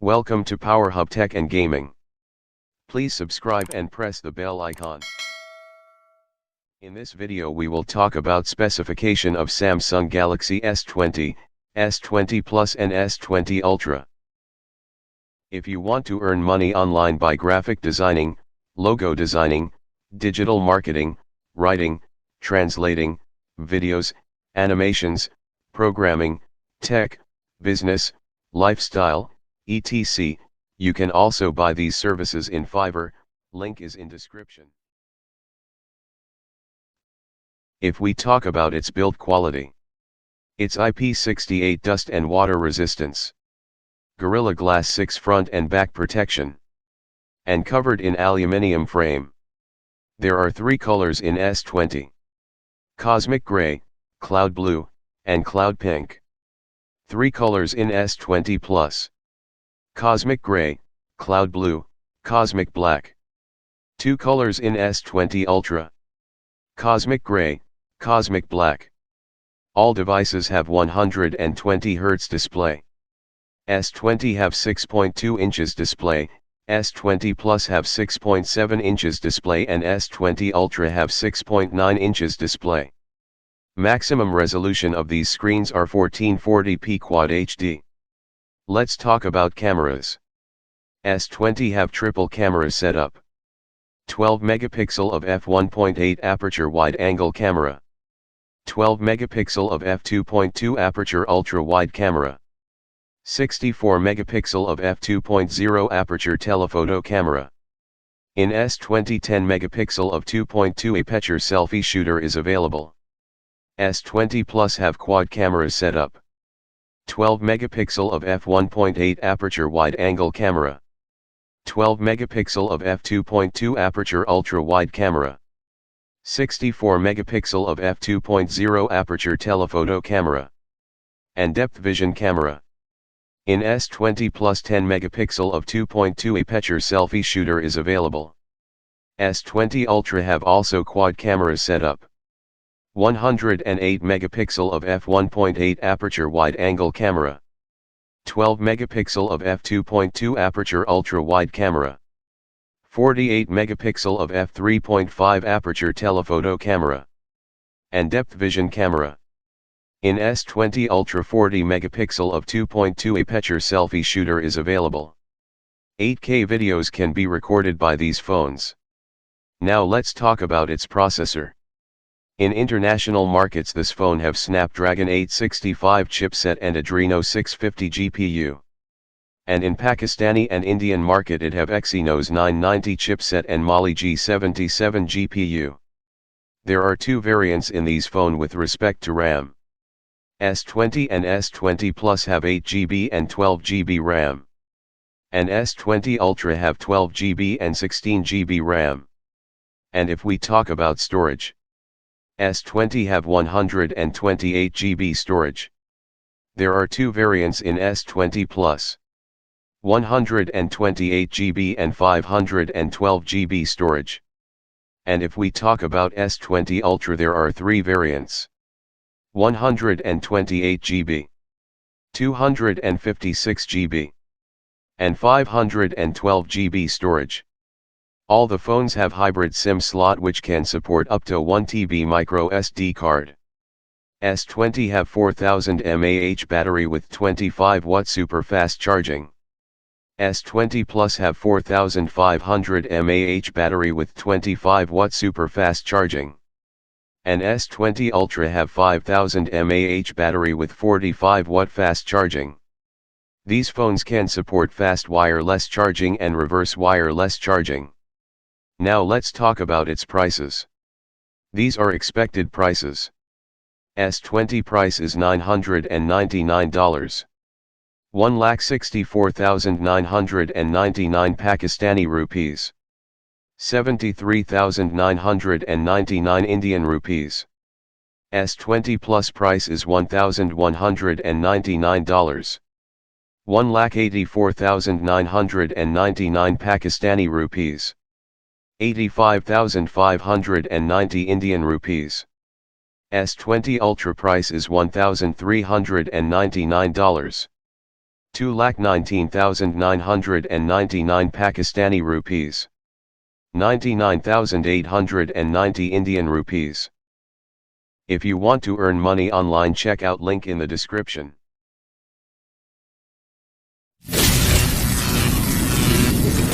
Welcome to Power Hub Tech and Gaming. Please subscribe and press the bell icon. In this video we will talk about specification of Samsung Galaxy S20, S20 Plus and S20 Ultra. If you want to earn money online by graphic designing, logo designing, digital marketing, writing, translating, videos, animations, programming, tech, business, lifestyle, etc., you can also buy these services in Fiverr, link is in description. If we talk about its build quality, its IP68 dust and water resistance, Gorilla Glass 6 front and back protection, and covered in aluminium frame. There are three colors in S20: Cosmic Gray, Cloud Blue, and Cloud Pink. Three colors in S20 Plus: Cosmic Gray, Cloud Blue, Cosmic Black. Two colors in S20 Ultra: Cosmic Gray, Cosmic Black. All devices have 120 Hz display. S20 have 6.2 inches display, S20 Plus have 6.7 inches display and S20 Ultra have 6.9 inches display. Maximum resolution of these screens are 1440p Quad HD. Let's talk about cameras. S20 have triple camera setup. 12 megapixel of f1.8 aperture wide-angle camera. 12 megapixel of f2.2 aperture ultra-wide camera. 64 megapixel of f2.0 aperture telephoto camera. In S20 10 megapixel of 2.2 aperture selfie shooter is available. S20 Plus have quad camera setup. 12 megapixel of f1.8 aperture wide-angle camera. 12 megapixel of f2.2 aperture ultra-wide camera. 64 megapixel of f2.0 aperture telephoto camera. And depth vision camera. In S20 Plus 10 megapixel of 2.2 aperture selfie shooter is available. S20 Ultra have also quad camera setup. 108 megapixel of f1.8 aperture wide-angle camera. 12 megapixel of f2.2 aperture ultra-wide camera. 48 megapixel of f3.5 aperture telephoto camera. And depth vision camera. In S20 Ultra 40 megapixel of 2.2 aperture selfie shooter is available. 8K videos can be recorded by these phones. Now let's talk about its processor. In international markets this phone have Snapdragon 865 chipset and Adreno 650 GPU. And in Pakistani and Indian market it have Exynos 990 chipset and Mali G77 GPU. There are two variants in these phone with respect to RAM. S20 and S20 Plus have 8GB and 12GB RAM. And S20 Ultra have 12GB and 16GB RAM. And if we talk about storage, S20 have 128GB storage. There are two variants in S20 Plus: 128GB and 512GB storage. And if we talk about S20 Ultra there are three variants: 128GB, 256GB, and 512GB storage. All the phones have hybrid SIM slot which can support up to 1 TB micro SD card. S20 have 4000 mAh battery with 25 watt super fast charging. S20 Plus have 4500 mAh battery with 25 watt super fast charging. And S20 Ultra have 5000 mAh battery with 45 watt fast charging. These phones can support fast wireless charging and reverse wireless charging. Now let's talk about its prices. These are expected prices. S20 price is $999. 1,64,999 Pakistani rupees. 73,999 Indian rupees. S20 Plus price is $1,199. 1,84,999 Pakistani rupees. 85,590 Indian rupees. S20 Ultra price is $1,399. 2,19,999 Pakistani rupees. 99,890 Indian rupees. If you want to earn money online, check out link in the description.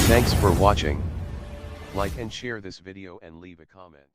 Thanks for watching. Like and share this video and leave a comment.